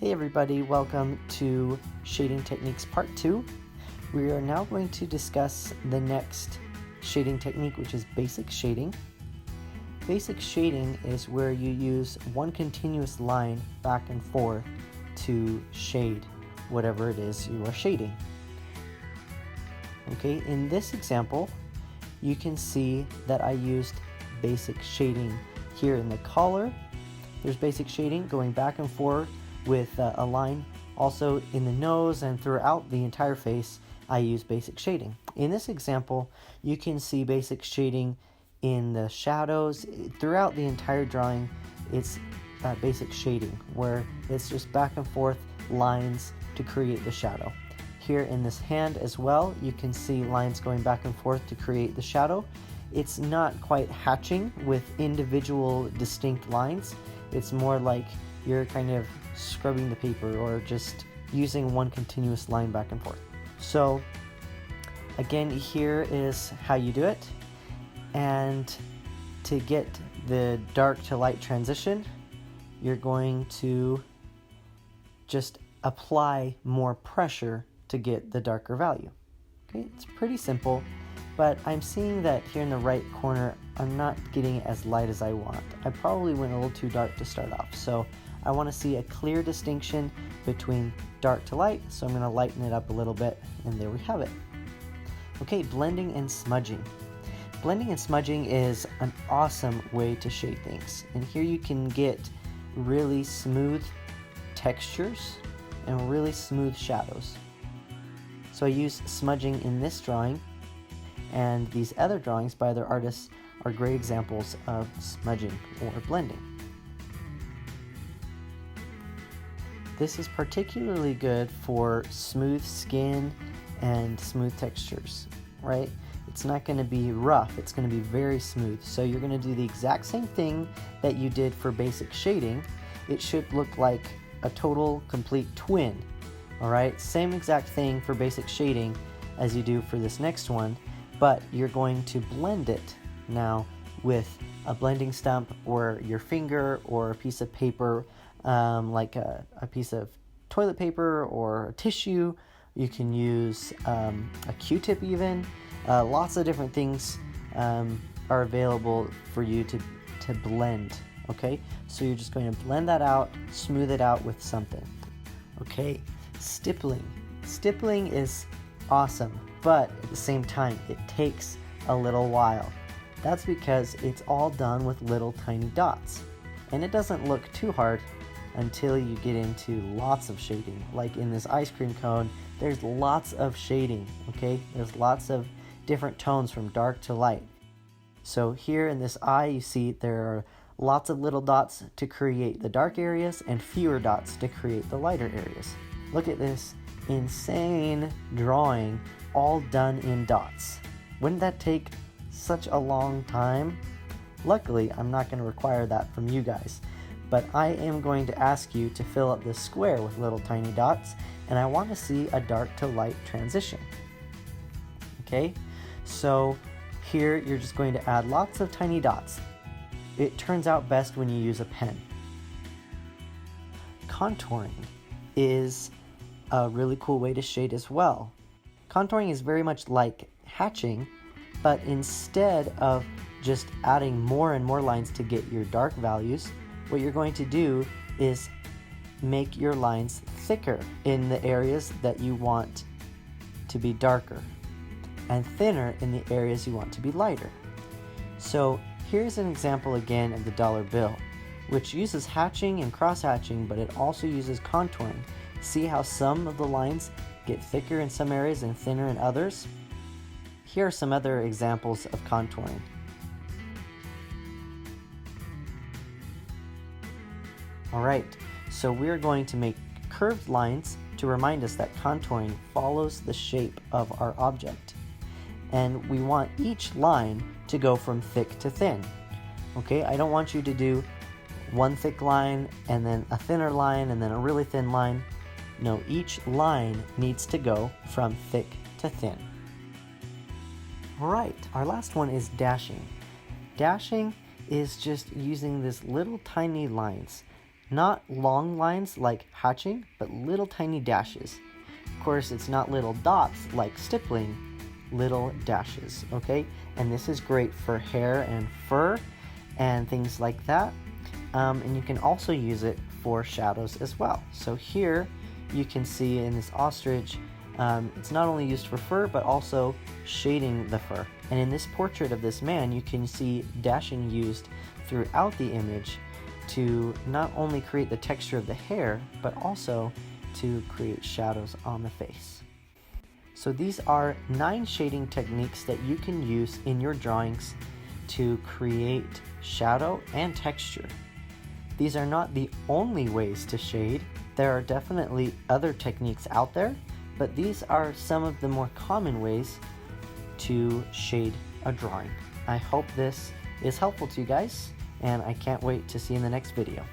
Hey everybody, welcome to Shading Techniques Part 2. We are now going to discuss the next shading technique, which is basic shading. Basic shading is where you use one continuous line back and forth to shade whatever it is you are shading. Okay, in this example, you can see that I used basic shading here in the collar. There's basic shading going back and forth with a line. Also in the nose and throughout the entire face, I use basic shading. In this example, you can see basic shading in the shadows. Throughout the entire drawing, it's basic shading, where it's just back and forth lines to create the shadow. Here in this hand as well, you can see lines going back and forth to create the shadow. It's not quite hatching with individual distinct lines. It's more like you're kind of scrubbing the paper or just using one continuous line back and forth. So again, here is how you do it. And to get the dark to light transition, you're going to just apply more pressure to get the darker value. Okay, it's pretty simple, but I'm seeing that here in the right corner, I'm not getting it as light as I want. I probably went a little too dark to start off, so I want to see a clear distinction between dark to light, so I'm going to lighten it up a little bit, and there we have it. Okay, blending and smudging. Blending and smudging is an awesome way to shade things, and here you can get really smooth textures and really smooth shadows. So I use smudging in this drawing, and these other drawings by other artists are great examples of smudging or blending. This is particularly good for smooth skin and smooth textures, right? It's not going to be rough, it's going to be very smooth. So you're going to do the exact same thing that you did for basic shading. It should look like a total complete twin, all right? Same exact thing for basic shading as you do for this next one, but you're going to blend it now with a blending stump or your finger or a piece of paper, like a piece of toilet paper or a tissue. You can use a Q-tip even. Lots of different things are available for you to blend, okay? So you're just going to blend that out, smooth it out with something. Okay, stippling. Stippling is awesome, but at the same time, it takes a little while. That's because it's all done with little tiny dots. And it doesn't look too hard until you get into lots of shading. Like in this ice cream cone, there's lots of shading, okay? There's lots of different tones from dark to light. So here in this eye, you see there are lots of little dots to create the dark areas and fewer dots to create the lighter areas. Look at this insane drawing, all done in dots. Wouldn't that take such a long time? Luckily, I'm not going to require that from you guys, but I am going to ask you to fill up this square with little tiny dots, and I want to see a dark to light transition. Okay, so here you're just going to add lots of tiny dots. It turns out best when you use a pen. Contouring is a really cool way to shade as well. Contouring is very much like hatching, but instead of just adding more and more lines to get your dark values, what you're going to do is make your lines thicker in the areas that you want to be darker and thinner in the areas you want to be lighter. So here's an example again of the dollar bill, which uses hatching and cross-hatching, but it also uses contouring. See how some of the lines get thicker in some areas and thinner in others? Here are some other examples of contouring. Alright, so we're going to make curved lines to remind us that contouring follows the shape of our object. And we want each line to go from thick to thin. Okay, I don't want you to do one thick line and then a thinner line and then a really thin line. No, each line needs to go from thick to thin. Alright, our last one is dashing. Dashing is just using this little tiny lines Not long lines like hatching, but little tiny dashes. Of course, it's not little dots like stippling, little dashes, okay? And this is great for hair and fur and things like that. And you can also use it for shadows as well. So here you can see in this ostrich, it's not only used for fur, but also shading the fur. And in this portrait of this man, you can see dashing used throughout the image to not only create the texture of the hair, but also to create shadows on the face. So these are 9 shading techniques that you can use in your drawings to create shadow and texture. These are not the only ways to shade. There are definitely other techniques out there, but these are some of the more common ways to shade a drawing. I hope this is helpful to you guys, and I can't wait to see you in the next video.